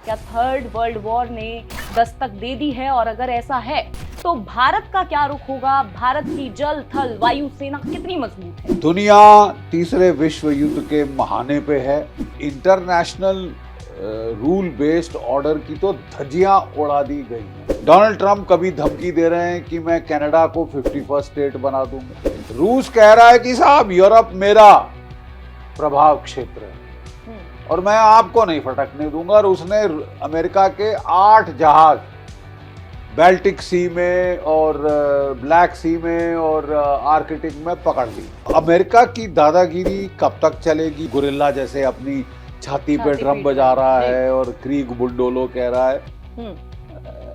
क्या third world war ने दस्तक दे दी है? और अगर ऐसा है तो भारत का क्या रुख होगा? भारत की जल थल वायु सेना कितनी मजबूत है? दुनिया तीसरे विश्व युद्ध के महाने पे है। इंटरनेशनल रूल बेस्ड ऑर्डर की तो धज्जियां उड़ा दी गई हैं। डोनाल्ड ट्रंप कभी धमकी दे रहे हैं कि मैं कनाडा को 51st स्टेट बना दूंगा। रूस कह रहा है कि साहब यूरोप मेरा प्रभाव क्षेत्र है और मैं आपको नहीं फटकने दूंगा। और उसने अमेरिका के 8 जहाज बाल्टिक सी में और ब्लैक सी में और आर्कटिक में पकड़ ली। अमेरिका की दादागिरी कब तक चलेगी? गुरिल्ला जैसे अपनी छाती पे ड्रम बजा रहा है और क्रीग बुलडोलो कह रहा है।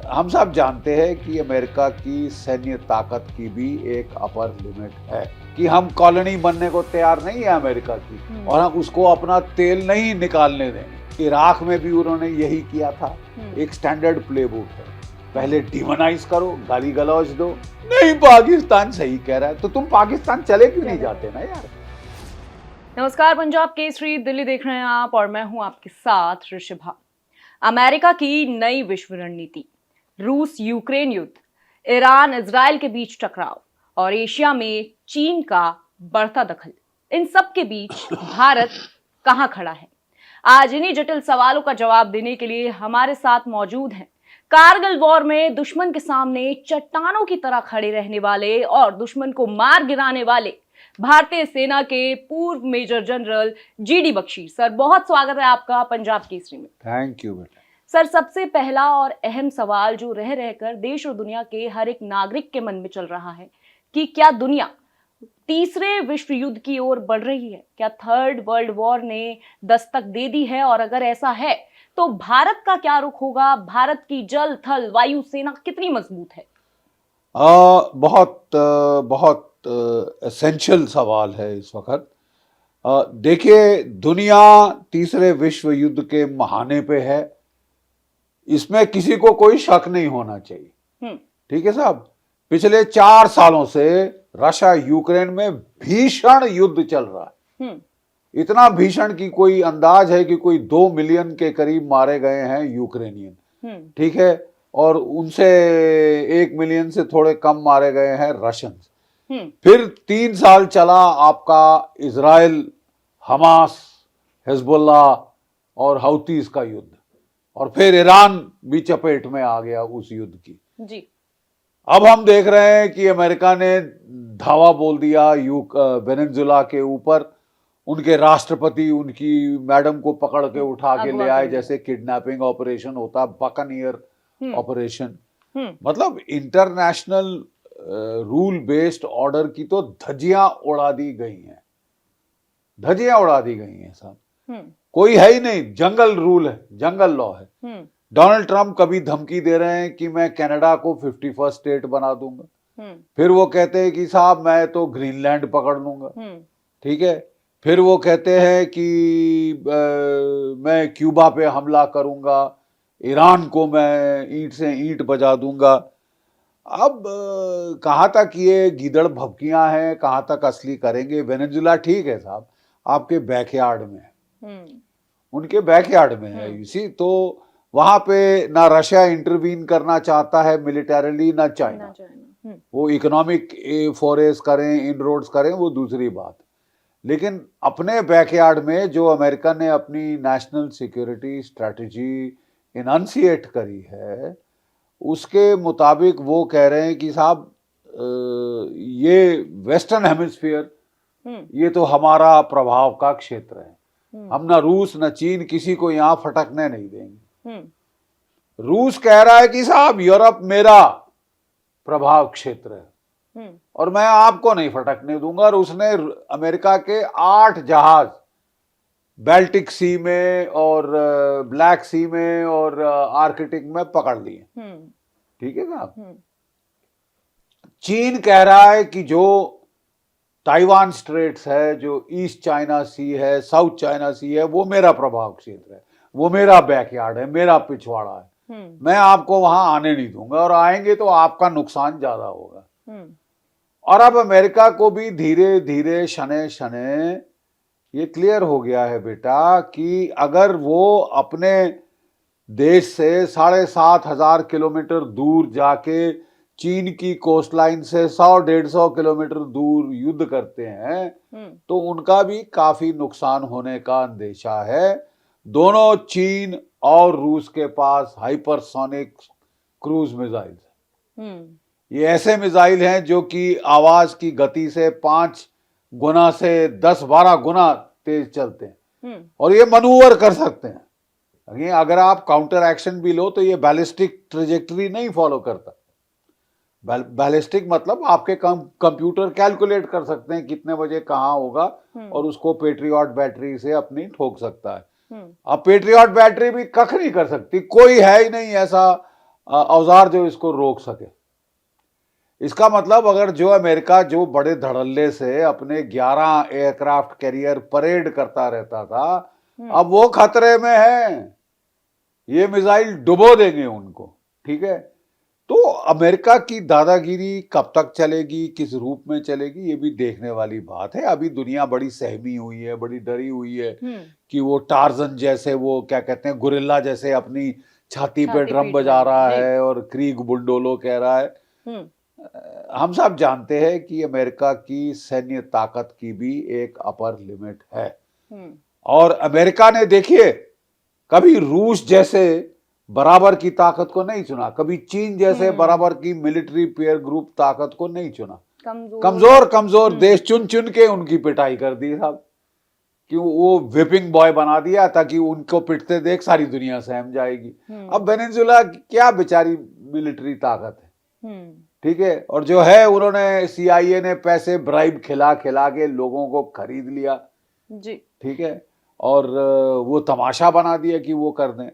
हम सब जानते हैं कि अमेरिका की सैन्य ताकत की भी एक अपर लिमिट है कि हम कॉलोनी बनने को तैयार नहीं है अमेरिका की, और हम उसको अपना तेल नहीं निकालने देंगे। इराक में भी उन्होंने यही किया था। एक स्टैंडर्ड प्लेबुक है, पहले डिमोनाइज करो, गाली गलौज दो। नहीं, पाकिस्तान सही कह रहा है तो तुम पाकिस्तान चले क्यों नहीं जाते ना यार। नमस्कार, पंजाब केसरी दिल्ली देख रहे हैं आप और मैं हूं आपके साथ ऋषभा। अमेरिका की नई विश्व रणनीति, रूस यूक्रेन युद्ध, ईरान इजराइल के बीच टकराव और एशिया में चीन का बढ़ता दखल, इन सब के बीच भारत कहां खड़ा है? आज इन्हीं जटिल सवालों का जवाब देने के लिए हमारे साथ मौजूद हैं कारगिल वॉर में दुश्मन के सामने चट्टानों की तरह खड़े रहने वाले और दुश्मन को मार गिराने वाले भारतीय सेना के पूर्व major general GD Bakshi. Sir, बहुत स्वागत है आपका पंजाब केसरी में। थैंक यू बेटा। सर, सबसे पहला और अहम सवाल जो रह रहकर देश और दुनिया के हर एक नागरिक के मन में चल रहा है कि क्या दुनिया तीसरे विश्व युद्ध की ओर बढ़ रही है? क्या थर्ड वर्ल्ड वॉर ने दस्तक दे दी है? और अगर ऐसा है तो भारत का क्या रुख होगा? भारत की जल थल वायु सेना कितनी मजबूत है? बहुत एसेंशियल सवाल है इस वक्त। देखिए, दुनिया तीसरे विश्व युद्ध के महाने पे है, इसमें किसी को कोई शक नहीं होना चाहिए। ठीक है साहब। पिछले 4 सालों से रशिया यूक्रेन में भीषण युद्ध चल रहा है। इतना भीषण कि कोई अंदाज है कि कोई 2 मिलियन के करीब मारे गए हैं यूक्रेनियन। ठीक है। और उनसे 1 मिलियन से थोड़े कम मारे गए हैं रशियंस। फिर 3 साल चला आपका इजराइल, हमास, हिजबुल्ला और हौतीस का युद्ध, और फिर ईरान भी चपेट में आ गया उस युद्ध की। जी। अब हम देख रहे हैं कि अमेरिका ने धावा बोल दिया वेनेजुला के ऊपर। उनके राष्ट्रपति उनकी मैडम को पकड़ के उठा के ले आए, जैसे किडनैपिंग ऑपरेशन होता, बकनियर ऑपरेशन। मतलब इंटरनेशनल रूल बेस्ड ऑर्डर की तो धज्जियां उड़ा दी गई हैं। धज्जियां उड़ा दी गई हैं साहब। कोई है ही नहीं, जंगल रूल है, जंगल लॉ है। डोनाल्ड ट्रंप कभी धमकी दे रहे हैं कि मैं कनाडा को 51st स्टेट बना दूंगा। फिर वो कहते हैं कि साहब मैं तो ग्रीनलैंड पकड़ लूंगा। ठीक है। फिर वो कहते हैं कि मैं क्यूबा पे हमला करूंगा, ईरान को मैं ईंट से ईंट बजा दूंगा। अब कहाँ तक ये गीदड़ भभकियां हैं, कहाँ तक असली करेंगे? वेनेजुला ठीक है साहब, आपके बैकयार्ड में है, उनके बैकयार्ड में है इसी, तो वहां पे ना रशिया इंटरवीन करना चाहता है मिलिटरीली, ना चाइना। वो इकोनॉमिक फोरेस करें, इनरोड्स करें, वो दूसरी बात। लेकिन अपने बैकयार्ड में जो अमेरिका ने अपनी नेशनल सिक्योरिटी स्ट्रैटेजी इनंसिएट करी है, उसके मुताबिक वो कह रहे हैं कि साहब ये वेस्टर्न हेमिस्फीयर, ये तो हमारा प्रभाव का क्षेत्र है। हम ना रूस न चीन किसी को यहां फटकने नहीं देंगे। रूस कह रहा है कि साहब यूरोप मेरा प्रभाव क्षेत्र है और मैं आपको नहीं फटकने दूंगा। और उसने अमेरिका के 8 जहाज बाल्टिक सी में और ब्लैक सी में और आर्कटिक में पकड़ लिए। ठीक है साहब। चीन कह रहा है कि जो ताइवान स्ट्रेट्स है, जो ईस्ट चाइना सी है, साउथ चाइना सी है, वो मेरा प्रभाव क्षेत्र है, वो मेरा बैकयार्ड है, मेरा पिछवाड़ा है। मैं आपको वहां आने नहीं दूंगा, और आएंगे तो आपका नुकसान ज्यादा होगा। और अब अमेरिका को भी धीरे धीरे शने शने ये क्लियर हो गया है बेटा कि अगर वो अपने देश से 7,500 किलोमीटर दूर जाके चीन की कोस्टलाइन से 100-150 किलोमीटर दूर युद्ध करते हैं, तो उनका भी काफी नुकसान होने का अंदेशा है। दोनों चीन और रूस के पास हाइपरसोनिक क्रूज मिसाइल है। ये ऐसे मिसाइल हैं जो कि आवाज की गति से 5 गुना से 10-12 गुना तेज चलते हैं और ये मनूवर कर सकते हैं। अगर आप काउंटर एक्शन भी लो तो ये बैलिस्टिक ट्रेजेक्टरी नहीं फॉलो करता। बैलिस्टिक मतलब आपके कंप्यूटर कैलकुलेट कर सकते हैं कितने बजे कहाँ होगा और उसको पेट्रियट बैटरी से अपनी ठोक सकता है। अब पेट्रियट बैटरी भी कख नहीं कर सकती, कोई है ही नहीं ऐसा औजार जो इसको रोक सके। इसका मतलब अगर जो अमेरिका जो बड़े धड़ल्ले से अपने 11 एयरक्राफ्ट कैरियर परेड करता रहता था, अब वो खतरे में है। ये मिसाइल डुबो देंगे उनको। ठीक है, तो अमेरिका की दादागिरी कब तक चलेगी, किस रूप में चलेगी, ये भी देखने वाली बात है। अभी दुनिया बड़ी सहमी हुई है, बड़ी डरी हुई है कि वो टार्जन जैसे, वो क्या कहते हैं, गुरिल्ला जैसे अपनी छाती पे ड्रम बजा रहा है और क्रीग बुंडोलो कह रहा है। हम सब जानते हैं कि अमेरिका की सैन्य ताकत की भी एक अपर लिमिट है और अमेरिका ने देखिए कभी रूस जैसे बराबर की ताकत को नहीं चुना, कभी चीन जैसे बराबर की मिलिट्री पेयर ग्रुप ताकत को नहीं चुना। कमजोर देश चुन चुन के उनकी पिटाई कर दी साहब, कि वो विपिंग बॉय बना दिया ताकि उनको पिटते देख सारी दुनिया सहम जाएगी। अब वेनेजुएला क्या बेचारी मिलिट्री ताकत है, ठीक है, और जो है उन्होंने CIA ने पैसे ब्राइब खिला खिला के लोगों को खरीद लिया जी, ठीक है, और वो तमाशा बना दिया कि वो कर दें।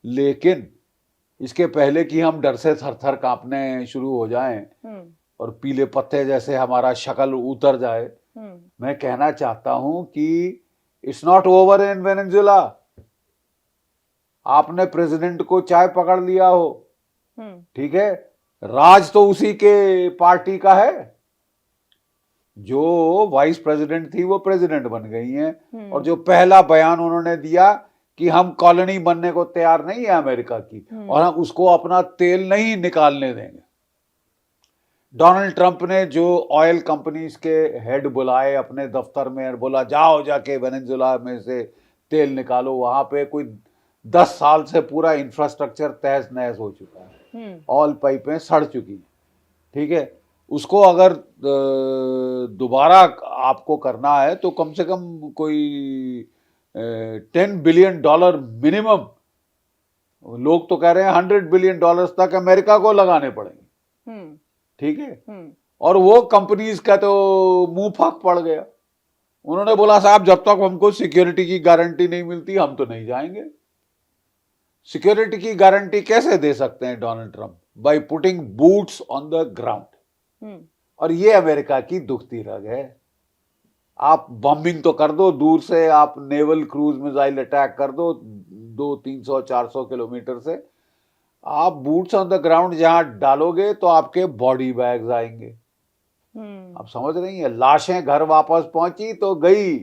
लेकिन इसके पहले कि हम डर से थर थर कांपने शुरू हो जाएं और पीले पत्ते जैसे हमारा शक्ल उतर जाए, मैं कहना चाहता हूं कि it's not over in Venezuela. आपने प्रेसिडेंट को चाय पकड़ लिया हो, ठीक है, राज तो उसी के पार्टी का है। जो वाइस प्रेसिडेंट थी वो प्रेसिडेंट बन गई हैं और जो पहला बयान उन्होंने दिया कि हम कॉलोनी बनने को तैयार नहीं है अमेरिका की और हम उसको अपना तेल नहीं निकालने देंगे। डोनाल्ड ट्रंप ने जो ऑयल कंपनीज के हेड बुलाए अपने दफ्तर में और बोला जाओ जाके वेनेजुएला में से तेल निकालो, वहां पे कोई 10 साल से पूरा इंफ्रास्ट्रक्चर तहस नहस हो चुका है, ऑयल पाइपें सड़ चुकी हैं, ठीक है। उसको अगर दोबारा आपको करना है तो कम से कम कोई $10 बिलियन मिनिमम, लोग तो कह रहे हैं $100 बिलियन तक अमेरिका को लगाने पड़ेंगे, ठीक है। और वो कंपनीज का तो मुंह फाक पड़ गया। उन्होंने बोला साहब जब तक हमको सिक्योरिटी की गारंटी नहीं मिलती हम तो नहीं जाएंगे। सिक्योरिटी की गारंटी कैसे दे सकते हैं Donald Trump? By putting boots on the ground. और ये अमेरिका की दुखती रग है। आप बॉम्बिंग तो कर दो दूर से, आप नेवल क्रूज मिसाइल अटैक कर दो 200-300-400 किलोमीटर से, आप बूट्स ऑन द ग्राउंड जहां डालोगे तो आपके बॉडी बैग्स आएंगे। आप समझ रही हैं, लाशें घर वापस पहुंची तो गई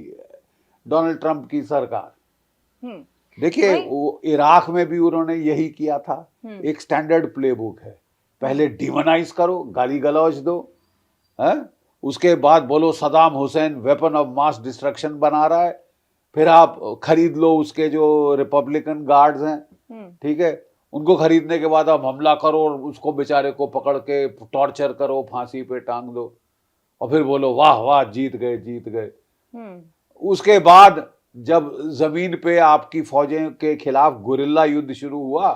डोनाल्ड ट्रंप की सरकार। देखिए वो इराक में भी उन्होंने यही किया था। एक स्टैंडर्ड प्लेबुक है, पहले डिमोनाइज करो, गाली गलौज दो, है? उसके बाद बोलो Saddam Hussain weapon of mass destruction बना रहा है, फिर आप खरीद लो उसके जो रिपब्लिकन गार्ड्स हैं, ठीक है, उनको खरीदने के बाद आप हमला करो और उसको बेचारे को पकड़ के टॉर्चर करो, फांसी पे टांग दो और फिर बोलो वाह वाह जीत गए जीत गए। उसके बाद जब जमीन पे आपकी फौजें के खिलाफ गुरिल्ला युद्ध शुरू हुआ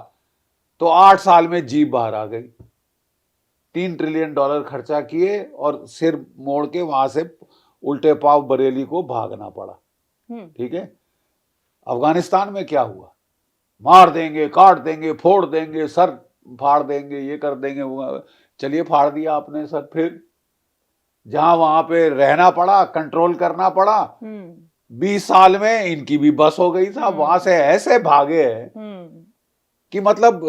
तो 8 साल में जीप बाहर आ गई। $3 ट्रिलियन खर्चा किए और सिर मोड़ के वहां से उल्टे पाव बरेली को भागना पड़ा, ठीक है। अफगानिस्तान में क्या हुआ? मार देंगे, काट देंगे, फोड़ देंगे, सर फाड़ देंगे, ये कर देंगे, चलिए फाड़ दिया आपने सर, फिर जहां वहां पे रहना पड़ा, कंट्रोल करना पड़ा, 20 साल में इनकी भी बस हो गई साहब। वहां से ऐसे भागे हैं कि मतलब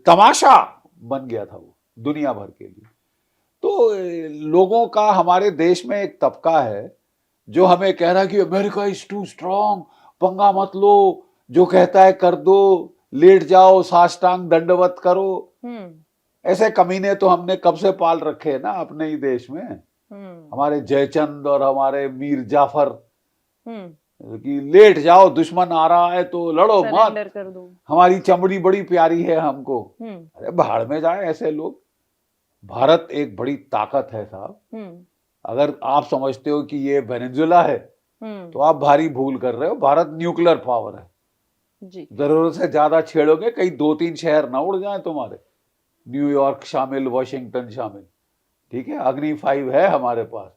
तमाशा बन गया था वो दुनिया भर के लिए। तो लोगों का हमारे देश में एक तबका है जो हमें कह रहा है कि अमेरिका इज टू स्ट्रांग, पंगा मत लो, जो कहता है कर दो, लेट जाओ, साष्टांग दंडवत करो। हम्म ऐसे कमीने तो हमने कब से पाल रखे हैं ना अपने ही देश में। हमारे जयचंद और हमारे मीर जाफर कि लेट जाओ, दुश्मन आ रहा है तो लड़ो मत, सरेंडर कर दो, हमारी चमड़ी बड़ी प्यारी है हमको। अरे भाड़ में जाए ऐसे लोग। भारत एक बड़ी ताकत है साहब। अगर आप समझते हो कि ये वेनेजुला है तो आप भारी भूल कर रहे हो। भारत न्यूक्लियर पावर है जी। जरूरत से ज्यादा छेड़ोगे कहीं 2-3 शहर ना उड़ जाए तुम्हारे, न्यूयॉर्क शामिल, वॉशिंगटन शामिल। ठीक है, अग्नि 5 है हमारे पास,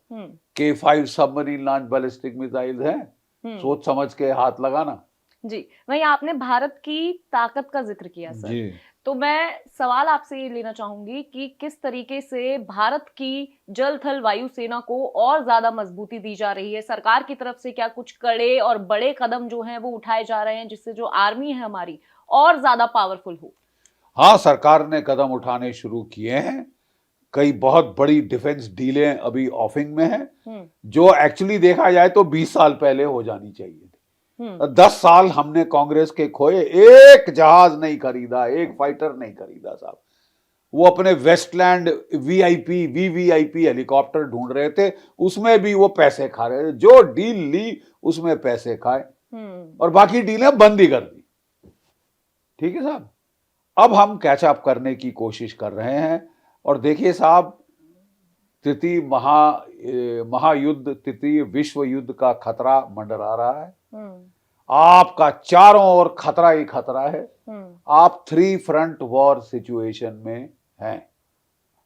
K5 submarine launch ballistic missile है। सोच समझ के हाथ लगाना। जी, वहीं आपने भारत की ताकत का जिक्र किया सर जी। तो मैं सवाल आपसे ये लेना चाहूंगी कि किस तरीके से भारत की जल थल वायु सेना को और ज्यादा मजबूती दी जा रही है सरकार की तरफ से? क्या कुछ कड़े और बड़े कदम जो हैं वो उठाए जा रहे हैं जिससे जो आर्मी है हमारी और ज्यादा पावरफुल हो? हाँ, सरकार ने कदम उठाने शुरू किए हैं। कई बहुत बड़ी डिफेंस डीलें अभी ऑफिंग में हैं, जो एक्चुअली देखा जाए तो 20 साल पहले हो जानी चाहिए थी। 10 साल हमने कांग्रेस के खोए, एक जहाज नहीं खरीदा, एक फाइटर नहीं खरीदा साहब। वो अपने वेस्टलैंड वीवीआईपी हेलीकॉप्टर ढूंढ रहे थे, उसमें भी वो पैसे खा रहे थे। जो डील ली उसमें पैसे खाए और बाकी डीलें बंद ही कर दी। ठीक है साहब, अब हम कैचअप करने की कोशिश कर रहे हैं। और देखिए साहब, तृतीय महायुद्ध, तृतीय विश्व युद्ध का खतरा मंडरा रहा है। आपका चारों ओर खतरा ही खतरा है। आप 3 फ्रंट वॉर सिचुएशन में हैं।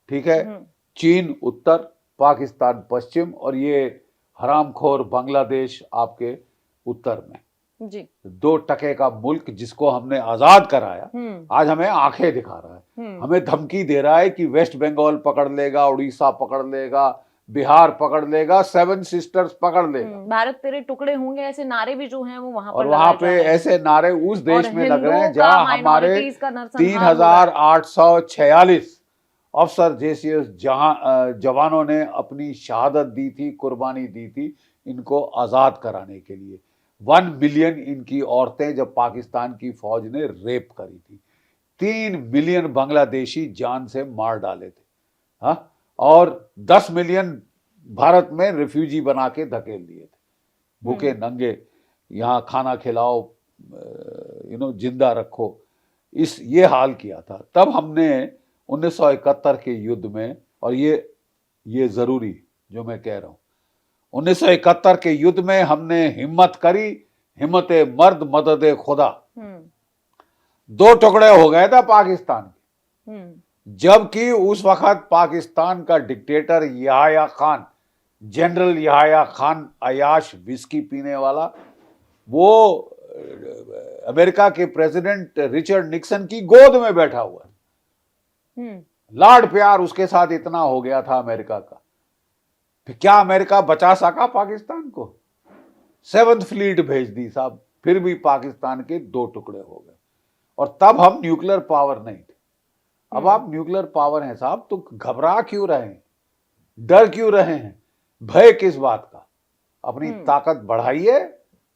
ठीक है, चीन उत्तर, पाकिस्तान पश्चिम और ये हरामखोर बांग्लादेश आपके उत्तर में। जी। 2 टके का मुल्क जिसको हमने आजाद कराया आज हमें आंखें दिखा रहा है। हमें धमकी दे रहा है कि वेस्ट बंगाल पकड़ लेगा, उड़ीसा पकड़ लेगा, बिहार पकड़ लेगा, 7 सिस्टर्स पकड़ लेगा, भारत तेरे टुकड़े होंगे, ऐसे नारे भी जो हैं वो वहां पर और वहां पे ऐसे नारे उस देश में लग रहे हैं जहां हमारे 3846 अफसर जैसे जवानों ने अपनी शहादत दी थी, कुर्बानी दी थी इनको आजाद कराने के लिए। 1 मिलियन इनकी औरतें जब पाकिस्तान की फौज ने रेप करी थी, 3 मिलियन बांग्लादेशी जान से मार डाले थे। हाँ, और 10 मिलियन भारत में रिफ्यूजी बना के धकेल दिए थे। भूखे नंगे यहाँ खाना खिलाओ, जिंदा रखो, ये हाल किया था। तब हमने 1971 के युद्ध में, और ये जरूरी जो मैं कह रहा हूं, 1971 के युद्ध में हमने हिम्मत करी, हिम्मते मर्द मददे खुदा। 2 टुकड़े हो गए था पाकिस्तान के, जबकि उस वक्त पाकिस्तान का dictator Yahya Khan, general Yahya Khan, अयाश whisky पीने वाला, वो अमेरिका के प्रेसिडेंट रिचर्ड निक्सन की गोद में बैठा हुआ है। लाड प्यार उसके साथ इतना हो गया था अमेरिका का। क्या अमेरिका बचा सका पाकिस्तान को? 7th फ्लीट भेज दी साहब, फिर भी पाकिस्तान के 2 टुकड़े हो गए। और तब हम न्यूक्लियर पावर नहीं थे। अब आप न्यूक्लियर पावर हैं साहब, तो घबरा क्यों रहे हैं, डर क्यों रहे हैं, भय किस बात का? अपनी ताकत बढ़ाइए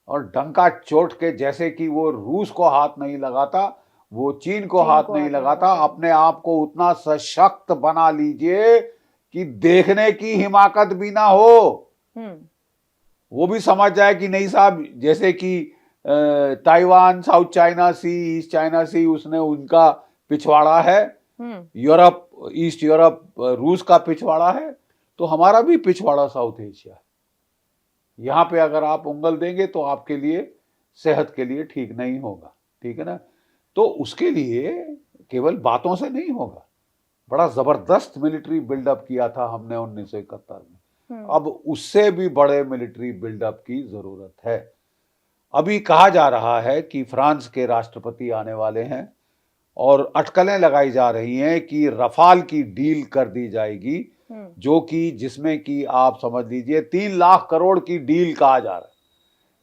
और डंका चोट के, जैसे कि वो रूस को हाथ नहीं लगाता, वो चीन को हाथ नहीं लगाता, अपने आप को उतना सशक्त बना लीजिए कि देखने की हिमाकत भी ना हो। वो भी समझ जाए कि नहीं साहब, जैसे कि ताइवान, साउथ चाइना सी, ईस्ट चाइना सी, उसने उनका पिछवाड़ा है, यूरोप, ईस्ट यूरोप रूस का पिछवाड़ा है, तो हमारा भी पिछवाड़ा साउथ एशिया है। यहां पे अगर आप उंगल देंगे तो आपके लिए, सेहत के लिए ठीक नहीं होगा। ठीक है ना? तो उसके लिए केवल बातों से नहीं होगा। बड़ा जबरदस्त मिलिट्री बिल्डअप किया था हमने 1971 में। अब उससे भी बड़े मिलिट्री बिल्डअप की जरूरत है। अभी कहा जा रहा है कि फ्रांस के राष्ट्रपति आने वाले हैं और अटकलें लगाई जा रही हैं कि रफाल की डील कर दी जाएगी, जो कि जिसमें कि आप समझ लीजिए 3 लाख करोड़ की डील कहा जा रहा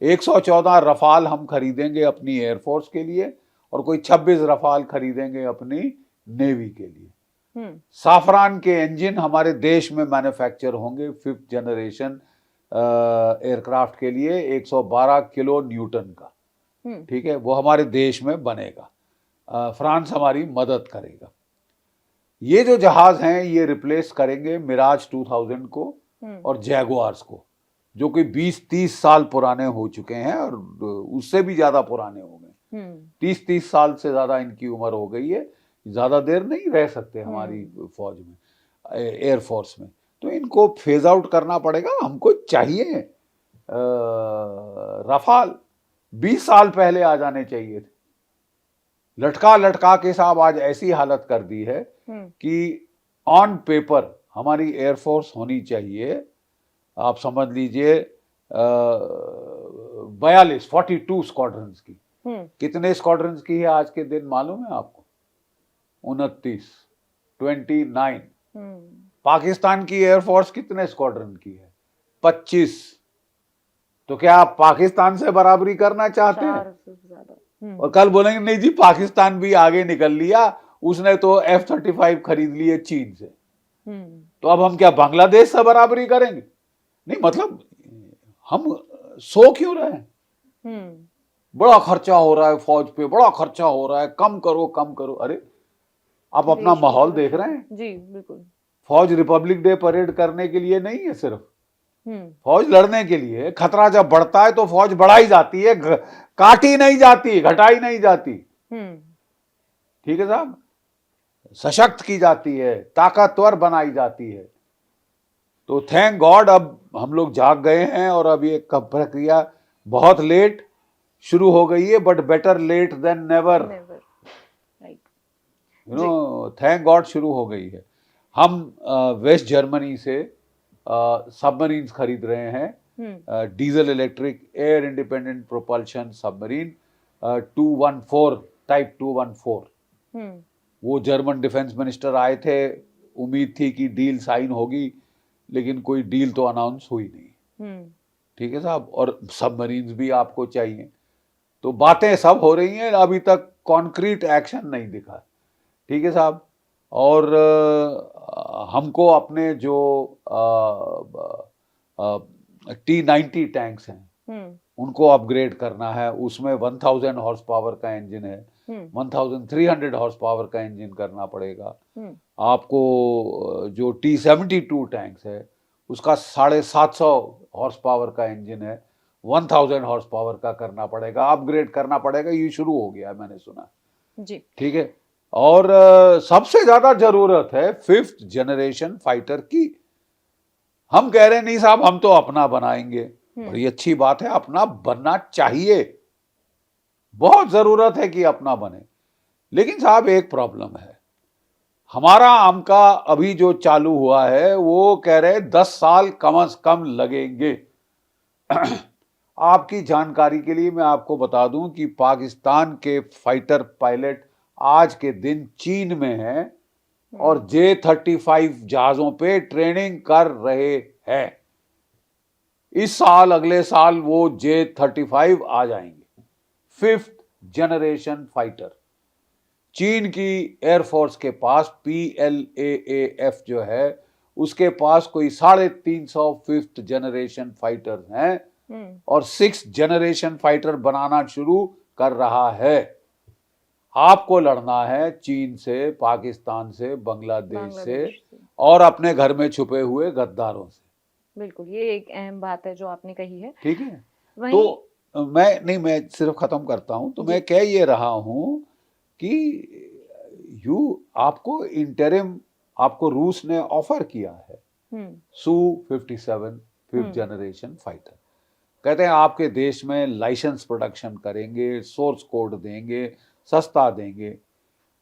है। 114 रफाल हम खरीदेंगे अपनी एयरफोर्स के लिए और कोई 26 रफाल खरीदेंगे अपनी नेवी के लिए। साफरान के इंजन हमारे देश में मैन्युफैक्चर होंगे 5th जनरेशन एयरक्राफ्ट के लिए, 112 किलो न्यूटन का। ठीक है, वो हमारे देश में बनेगा। फ्रांस हमारी मदद करेगा। ये जो जहाज हैं ये रिप्लेस करेंगे मिराज 2000 को और जैगुआर्स को, जो कि 20-30 साल पुराने हो चुके हैं और उससे भी ज्यादा पुराने हो गए। 30-30 साल से ज्यादा इनकी उम्र हो गई है, ज्यादा देर नहीं रह सकते हमारी फौज में, एयरफोर्स में। तो इनको फेज आउट करना पड़ेगा। हमको चाहिए रफाल 20 साल पहले आ जाने चाहिए थे। लटका लटका के साहब आज ऐसी हालत कर दी है कि ऑन पेपर हमारी एयरफोर्स होनी चाहिए, आप समझ लीजिए 42 स्क्वाड्रंस की। कितने स्क्वाड्रंस की है आज के दिन मालूम है आपको? 29। पाकिस्तान की एयरफोर्स कितने स्क्वाड्रन की है? 25। तो क्या आप पाकिस्तान से बराबरी करना चाहते हैं? और कल बोलेंगे नहीं जी पाकिस्तान भी आगे निकल लिया, उसने तो F-35 खरीद लिए चीन से, तो अब हम क्या बांग्लादेश से बराबरी करेंगे? नहीं, मतलब हम सो क्यों रहे हैं? बड़ा खर्चा हो रहा है फौज पे, बड़ा खर्चा हो रहा है, कम करो कम करो। अरे आप अपना माहौल देख रहे हैं जी, बिल्कुल। फौज रिपब्लिक डे परेड करने के लिए नहीं है सिर्फ, फौज लड़ने के लिए। खतरा जब बढ़ता है तो फौज बढ़ाई जाती है, काटी नहीं जाती, घटाई नहीं जाती। ठीक है साहब, सशक्त की जाती है, ताकतवर बनाई जाती है। तो थैंक गॉड अब हम लोग जाग गए हैं और अब ये प्रक्रिया बहुत लेट शुरू हो गई है, but better late than never. You know, thank God शुरू हो गई है। हम वेस्ट जर्मनी से सबमरीन्स खरीद रहे हैं, diesel electric air independent propulsion submarine 214 type 214। वो जर्मन डिफेंस मिनिस्टर आए थे, उम्मीद थी कि डील साइन होगी, लेकिन कोई डील तो अनाउंस हुई नहीं। ठीक है साहब, और सबमरीन्स भी आपको चाहिए। तो बातें सब हो रही हैं, अभी तक कॉन्क्रीट एक्शन नहीं दिखा। ठीक है साहब, और हमको अपने जो T-90 टैंक्स हैं उनको अपग्रेड करना है। उसमें 1000 हॉर्स पावर का इंजन है, 1300 हॉर्स पावर का इंजन करना पड़ेगा आपको। जो T-72 टैंक्स है उसका 750 हॉर्स पावर का इंजन है, 1000 हॉर्स पावर का करना पड़ेगा, अपग्रेड करना पड़ेगा। ये शुरू हो गया मैंने सुना जी। ठीक है, और सबसे ज्यादा जरूरत है 5th जनरेशन फाइटर की। हम कह रहे हैं नहीं साहब हम तो अपना बनाएंगे, बड़ी अच्छी बात है, अपना बनना चाहिए, बहुत जरूरत है कि अपना बने। लेकिन साहब एक प्रॉब्लम है, हमारा आमका अभी जो चालू हुआ है वो कह रहे 10 साल कम से कम लगेंगे। आपकी जानकारी के लिए मैं आपको बता दूं कि पाकिस्तान के फाइटर पायलट आज के दिन चीन में हैं और J-35 जहाजों पे ट्रेनिंग कर रहे हैं। इस साल अगले साल वो J-35 आ जाएंगे, 5th जनरेशन फाइटर। चीन की एयरफोर्स के पास PLAAF जो है उसके पास कोई 350 5th जनरेशन फाइटर हैं और 6th जनरेशन फाइटर बनाना शुरू कर रहा है। आपको लड़ना है चीन से, पाकिस्तान से, बांग्लादेश से और अपने घर में छुपे हुए गद्दारों से। बिल्कुल, ये एक अहम बात है जो आपने कही है। ठीक है, तो मैं सिर्फ खत्म करता हूं। तो मैं कह ये रहा हूं कि आपको इंटरिम आपको रूस ने ऑफर किया है Su-57 5th जनरेशन फाइटर। कहते हैं आपके देश में लाइसेंस प्रोडक्शन करेंगे, सोर्स कोड देंगे, सस्ता देंगे।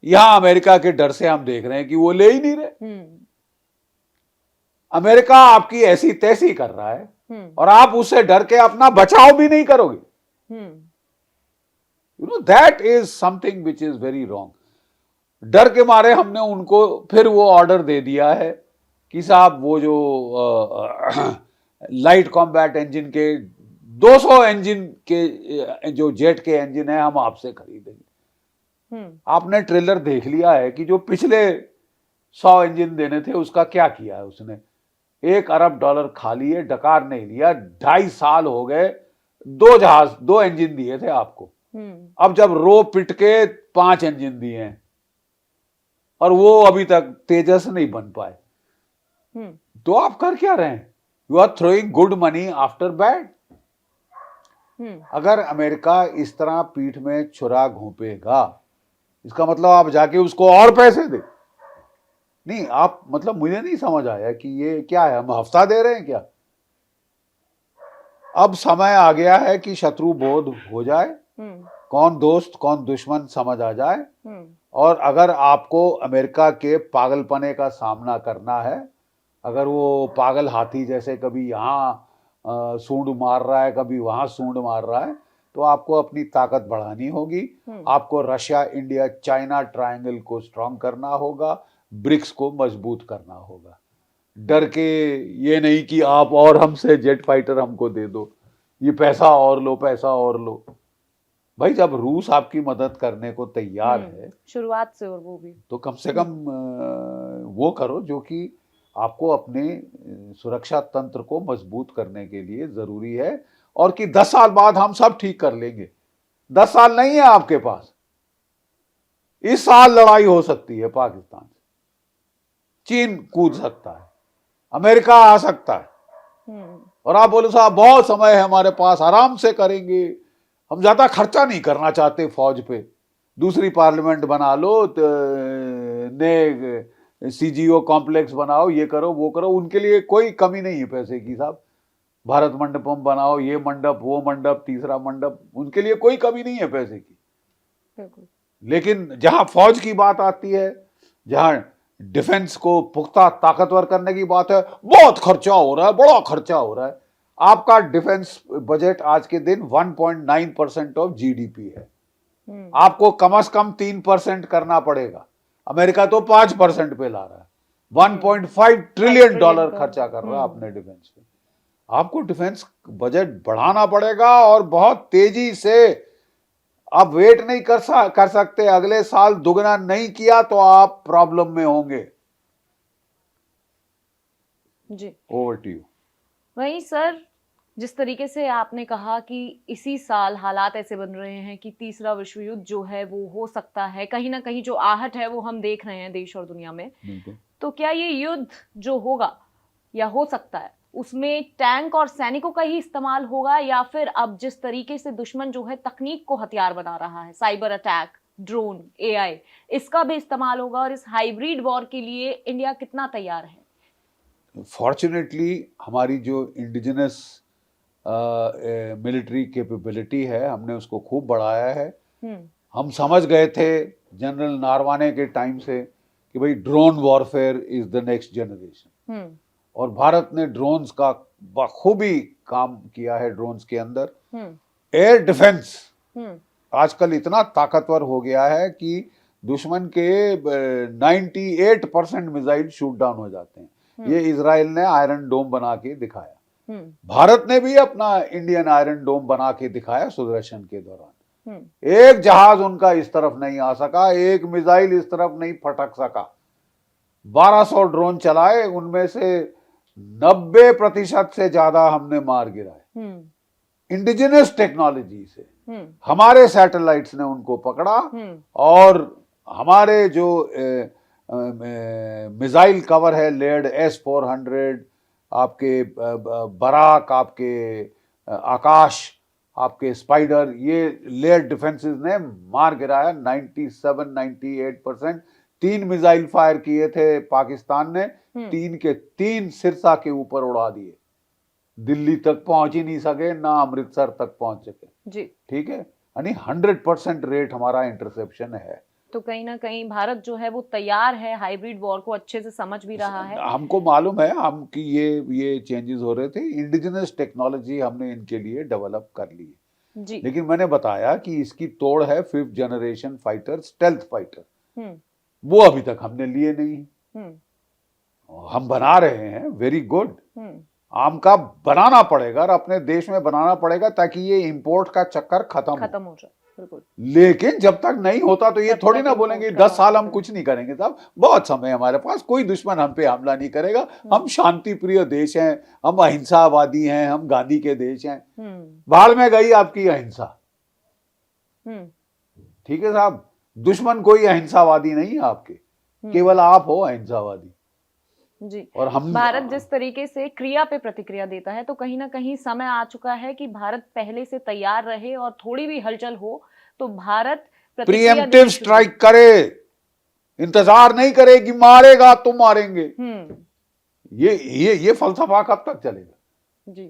यहां अमेरिका के डर से हम देख रहे हैं कि वो ले ही नहीं रहे। अमेरिका आपकी ऐसी तैसी कर रहा है और आप उससे डर के अपना बचाव भी नहीं करोगे। You know, that is something which is very wrong. डर के मारे हमने उनको फिर वो ऑर्डर दे दिया है कि साहब वो जो लाइट कॉम्बैट इंजन के 200 इंजन के जो जेट के इंजन है हम आपसे खरीदेंगे। आपने ट्रेलर देख लिया है कि जो पिछले 100 इंजन देने थे उसका क्या किया है उसने। $1 अरब खा लिए, डकार नहीं लिया। 2.5 साल हो गए, 2 इंजन दिए थे आपको, अब जब रो पिट के 5 इंजन दिए हैं और वो अभी तक तेजस नहीं बन पाए, तो आप कर क्या रहे हैं? You are throwing good money after bad. अगर अमेरिका इस तरह पीठ में छुरा घोंपेगा, इसका मतलब आप जाके उसको और पैसे दे। नहीं, आप मतलब मुझे नहीं समझ आया कि ये क्या है, हम हफ्ता दे रहे हैं क्या? अब समय आ गया है कि शत्रु बोध हो जाए, कौन दोस्त कौन दुश्मन समझ आ जाए। और अगर आपको अमेरिका के पागलपने का सामना करना है, अगर वो पागल हाथी जैसे कभी यहाँ सूंड मार रहा है, कभी वहां सूंड मार रहा है, तो आपको अपनी ताकत बढ़ानी होगी। आपको रशिया, इंडिया, चाइना ट्रायंगल को स्ट्रांग करना होगा, ब्रिक्स को मजबूत करना होगा। डर के ये नहीं कि आप और हमसे जेट फाइटर हमको दे दो, ये पैसा और लो, पैसा और लो। भाई जब रूस आपकी मदद करने को तैयार है शुरुआत से, और वो भी तो कम से कम वो करो जो कि आपको अपने सुरक्षा तंत्र को मजबूत करने के लिए जरूरी है, और कि 10 साल बाद हम सब ठीक कर लेंगे। 10 साल नहीं है आपके पास, इस साल लड़ाई हो सकती है पाकिस्तान से, चीन कूद सकता है, अमेरिका आ सकता है। और आप बोले साहब बहुत समय है हमारे पास, आराम से करेंगे, हम ज्यादा खर्चा नहीं करना चाहते फौज पे, दूसरी पार्लियामेंट बना लो, नए सीजीओ कॉम्प्लेक्स बनाओ, ये करो वो करो, उनके लिए कोई कमी नहीं है पैसे की साहब। भारत मंडपम बनाओ, ये मंडप वो मंडप तीसरा मंडप, उनके लिए कोई कमी नहीं है पैसे की। लेकिन जहां फौज की बात आती है, जहां डिफेंस को पुख्ता ताकतवर करने की बात है, बहुत खर्चा हो रहा है, बड़ा खर्चा हो रहा है। आपका डिफेंस बजट आज के दिन 1.9% ऑफ जीडीपी है। आपको कम से कम 3% करना पड़ेगा। अमेरिका तो 5% पे ला रहा है, 1.5 ट्रिलियन डॉलर खर्चा कर रहा है अपने डिफेंस पे। आपको डिफेंस बजट बढ़ाना पड़ेगा और बहुत तेजी से। आप वेट नहीं कर सकते, अगले साल दुगना नहीं किया तो आप प्रॉब्लम में होंगे जी। Over to you. वही सर, जिस तरीके से आपने कहा कि इसी साल हालात ऐसे बन रहे हैं कि तीसरा विश्व युद्ध जो है वो हो सकता है, कहीं ना कहीं जो आहट है वो हम देख रहे हैं देश और दुनिया में। तो क्या ये युद्ध जो होगा या हो सकता है, उसमें टैंक और सैनिकों का ही इस्तेमाल होगा, या फिर अब जिस तरीके से दुश्मन जो है तकनीक को हथियार बना रहा है, साइबर अटैक, ड्रोन, एआई, इसका भी इस्तेमाल होगा? और इस हाइब्रिड वॉर के लिए इंडिया कितना तैयार है? फॉर्चुनेटली हमारी जो इंडिजिनस मिलिट्री कैपेबिलिटी है, हमने उसको खूब बढ़ाया है। हम समझ गए थे जनरल नारवाने के टाइम से कि भाई drone warfare is the next generation, और भारत ने ड्रोन्स का बखूबी काम किया है। ड्रोन्स के अंदर एयर डिफेंस आजकल इतना ताकतवर हो गया है कि दुश्मन के 98% मिसाइल शूट डाउन हो जाते हैं। ये इजराइल ने आयरन डोम बना के दिखाया, भारत ने भी अपना इंडियन आयरन डोम बना के दिखाया सुदर्शन के दौरान। एक जहाज उनका इस तरफ नहीं आ सका, एक मिसाइल इस तरफ नहीं फटक सका। 1200 ड्रोन चलाए, उनमें से 90% से ज्यादा हमने मार गिराए इंडिजिनस टेक्नोलॉजी से। हमारे सैटेलाइट्स ने उनको पकड़ा, और हमारे जो मिसाइल कवर है, लेड S-400, आपके बराक, आपके आकाश, आपके स्पाइडर, ये लेयर डिफेंसेस ने मार गिराया 97-98%। 3 मिसाइल फायर किए थे पाकिस्तान ने, 3 के 3 सिरसा के ऊपर उड़ा दिए, दिल्ली तक पहुंच ही नहीं सके, ना अमृतसर तक पहुंच सके जी। ठीक है, यानी 100% रेट हमारा इंटरसेप्शन है। तो कहीं ना कहीं भारत जो है वो तैयार है, हाइब्रिड वॉर को अच्छे से समझ भी रहा है। हमको मालूम है हम कि ये चेंजेस हो रहे थे, इंडिजिनस टेक्नोलॉजी हमने इनके लिए डेवलप कर ली है जी। लेकिन मैंने बताया कि इसकी तोड़ है 5th generation fighter, stealth fighter, वो अभी तक हमने लिए नहीं। हम बना रहे हैं, वेरी गुड। आम का बनाना पड़ेगा और अपने देश में बनाना पड़ेगा ताकि ये इंपोर्ट का चक्कर खत्म हो जाए। बिल्कुल। लेकिन जब तक नहीं होता तो ये थोड़ी ना बोलेंगे 10 साल हम कुछ नहीं करेंगे। साहब बहुत समय हमारे पास, कोई दुश्मन हम पे हमला नहीं करेगा, हम शांति प्रिय देश हैं, हम अहिंसावादी हैं, हम गांधी के देश हैं। भाड़ में गई आपकी अहिंसा। हम्म। ठीक है साहब, दुश्मन कोई अहिंसावादी नहीं है आपके, केवल आप हो अहिंसावादी। जी। और हम भारत जिस तरीके से क्रिया पे प्रतिक्रिया देता है, तो कहीं ना कहीं समय आ चुका है कि भारत पहले से तैयार रहे, और थोड़ी भी हलचल हो तो भारत प्रतिक्रिया प्रीएम्प्टिव देनी शुरू स्ट्राइक करे, इंतजार नहीं करे कि मारेगा तो मारेंगे। हम्म। ये फलसफा कब तक चलेगा जी।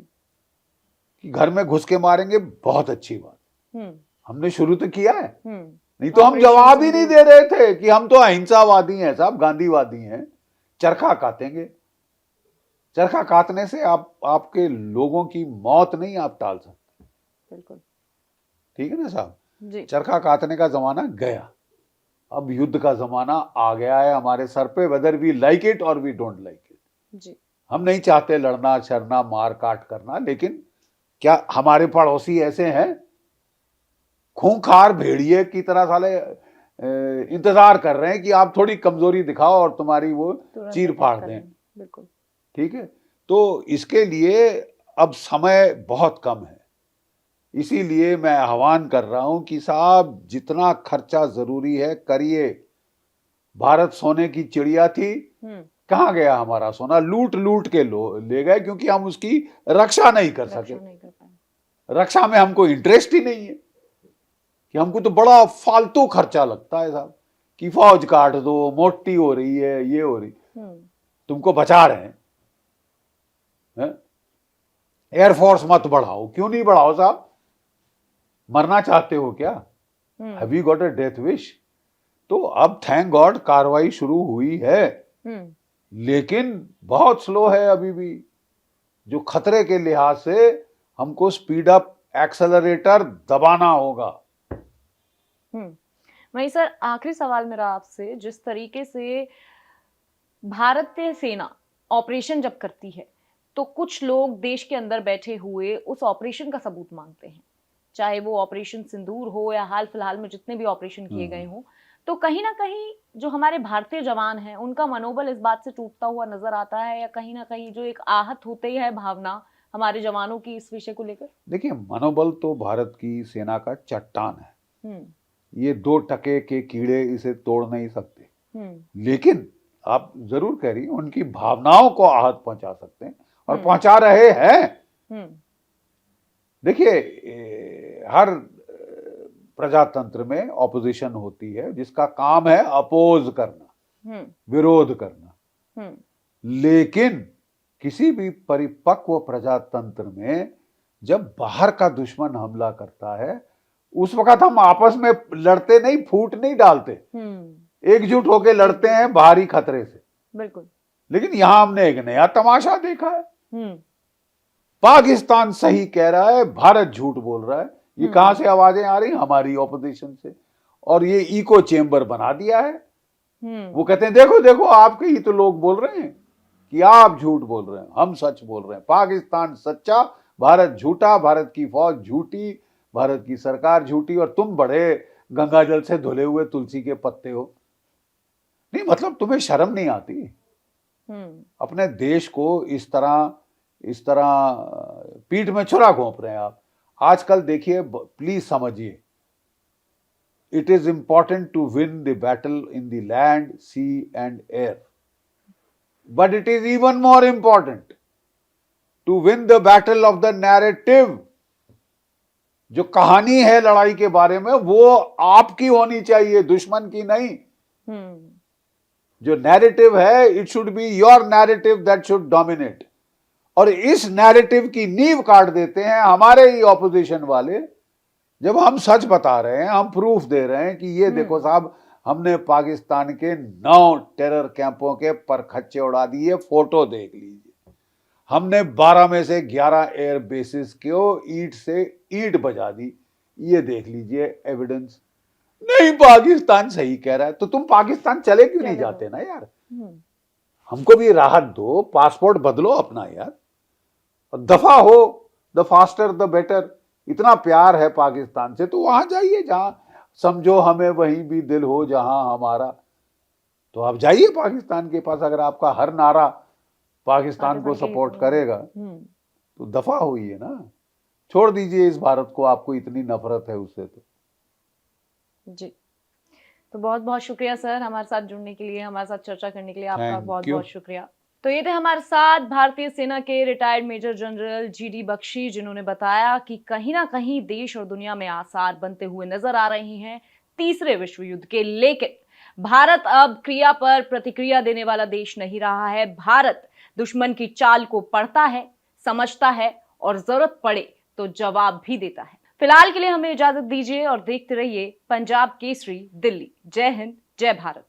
कि घर में घुस के मारेंगे? बहुत अच्छी बात, हमने शुरू तो किया है, नहीं तो हम ऑपरेशन जवाब ही नहीं सिंदूर। दे रहे थे कि हम तो अहिंसावादी हैं साहब, गांधीवादी हैं, चरखा काटेंगे। चरखा काटने से आपके लोगों की मौत नहीं आप टाल सकते। बिल्कुल ठीक है ना साहब? जी। चरखा काटने का जमाना गया, अब युद्ध का जमाना आ गया है हमारे सर पे, वेदर वी लाइक इट और वी डोंट लाइक इट। जी। हम नहीं चाहते लड़ना छड़ना मार काट करना, लेकिन क्या हमारे पड़ोसी ऐसे हैं खूंखार भेड़िए की तरह साले इंतजार कर रहे हैं कि आप थोड़ी कमजोरी दिखाओ और तुम्हारी वो तुरंत चीर अटैक फाड़ कर दें। रहे हैं। बिल्कुल ठीक है, तो इसके लिए अब समय बहुत कम है, इसीलिए मैं आह्वान कर रहा हूं कि साहब जितना खर्चा जरूरी है करिए। भारत सोने की चिड़िया थी, कहां गया हमारा सोना? लूट लूट के ले गए, क्योंकि हम उसकी रक्षा नहीं कर सके। रक्षा में हमको इंटरेस्ट ही नहीं है, कि हमको तो बड़ा फालतू खर्चा लगता है साहब, कि फौज काट दो, मोटी हो रही है, ये हो रही, तुमको बचा रहे हैं, एयरफोर्स मत बढ़ाओ। क्यों नहीं बढ़ाओ साहब? मरना चाहते हो क्या? Have you got a death wish? तो अब थैंक गॉड कार्रवाई शुरू हुई है, लेकिन बहुत स्लो है अभी भी। जो खतरे के लिहाज से हमको स्पीड अप एक्सेलरेटर दबाना होगा। वहीं सर आखिरी सवाल मेरा आपसे, जिस तरीके से भारतीय सेना ऑपरेशन जब करती है तो कुछ लोग देश के अंदर बैठे हुए उस ऑपरेशन का सबूत मांगते हैं, चाहे वो ऑपरेशन सिंदूर हो या हाल फिलहाल में जितने भी ऑपरेशन किए गए हों, तो कहीं ना कहीं जो हमारे भारतीय जवान हैं उनका मनोबल इस बात से टूटता हुआ नजर आता है, या कहीं ना कहीं जो एक आहत होते है भावना हमारे जवानों की इस विषय को लेकर? देखिए, मनोबल तो भारत की सेना का चट्टान है, ये 2 टके के कीड़े इसे तोड़ नहीं सकते। लेकिन आप जरूर कह रही हैं, उनकी भावनाओं को आहत पहुंचा सकते हैं और पहुंचा रहे हैं। देखिए, हर प्रजातंत्र में ऑपोजिशन होती है जिसका काम है अपोज करना, विरोध करना। लेकिन किसी भी परिपक्व प्रजातंत्र में जब बाहर का दुश्मन हमला करता है, उस वक्त हम आपस में लड़ते नहीं, फूट नहीं डालते, एकजुट होकर लड़ते हैं बाहरी खतरे से। बिल्कुल। लेकिन यहां हमने एक नया तमाशा देखा है, पाकिस्तान सही कह रहा है, भारत झूठ बोल रहा है। ये कहां से आवाजें आ रही? हमारी ऑपोजिशन से, और ये इको चेंबर बना दिया है। वो कहते हैं देखो देखो, आपके ही तो लोग बोल रहे हैं कि आप झूठ बोल रहे हैं, हम सच बोल रहे हैं। पाकिस्तान सच्चा, भारत झूठा, भारत की फौज झूठी, भारत की सरकार झूठी, और तुम बड़े गंगा जल से धुले हुए तुलसी के पत्ते हो। नहीं मतलब तुम्हें शर्म नहीं आती? अपने देश को इस तरह पीठ में छुरा घोंप रहे हैं आप। आजकल देखिए, प्लीज समझिए, it is important to win the battle in the land, sea and air, but it is even more important to win the battle of the narrative. जो कहानी है लड़ाई के बारे में, वो आपकी होनी चाहिए, दुश्मन की नहीं। जो नैरेटिव है, it should be your narrative that should dominate. और इस नैरेटिव की नींव काट देते हैं हमारे ही ऑपोजिशन वाले। जब हम सच बता रहे हैं, हम प्रूफ दे रहे हैं कि ये देखो साहब, हमने पाकिस्तान के 9 टेरर कैंपों के परखच्चे उड़ा दिए, फोटो देख लीजिए। हमने 12 में से 11 एयर बेसिस को ईंट से ईंट बजा दी, ये देख लीजिए एविडेंस। नहीं, पाकिस्तान सही कह रहा है, तो तुम पाकिस्तान चले क्यों नहीं जाते ना यार? हमको भी राहत दो, पासपोर्ट बदलो अपना यार, और दफा हो, द फास्टर द बेटर। इतना प्यार है पाकिस्तान से तो वहां जाइए जहां समझो हमें वहीं भी दिल हो जहां हमारा। तो आप जाइए पाकिस्तान के पास। अगर आपका हर नारा पाकिस्तान को सपोर्ट करेगा तो दफा होइए ना, छोड़ दीजिए इस भारत को, आपको इतनी नफरत है उससे तो। जी, तो बहुत बहुत शुक्रिया सर हमारे साथ जुड़ने के लिए, हमारे साथ चर्चा करने के लिए आपका Thank बहुत you. बहुत शुक्रिया। तो ये थे हमारे साथ भारतीय सेना के retired major general GD Bakshi, जिन्होंने बताया कि कहीं ना कहीं देश और दुनिया में आसार बनते हुए नजर आ रहे हैं तीसरे विश्व युद्ध के, लेकिन भारत अब क्रिया पर प्रतिक्रिया देने वाला देश नहीं रहा है। भारत दुश्मन की चाल को पढ़ता है, समझता है और जरूरत पड़े तो जवाब भी देता है। फिलहाल के लिए हमें इजाजत दीजिए और देखते रहिए पंजाब केसरी दिल्ली। जय हिंद, जय भारत।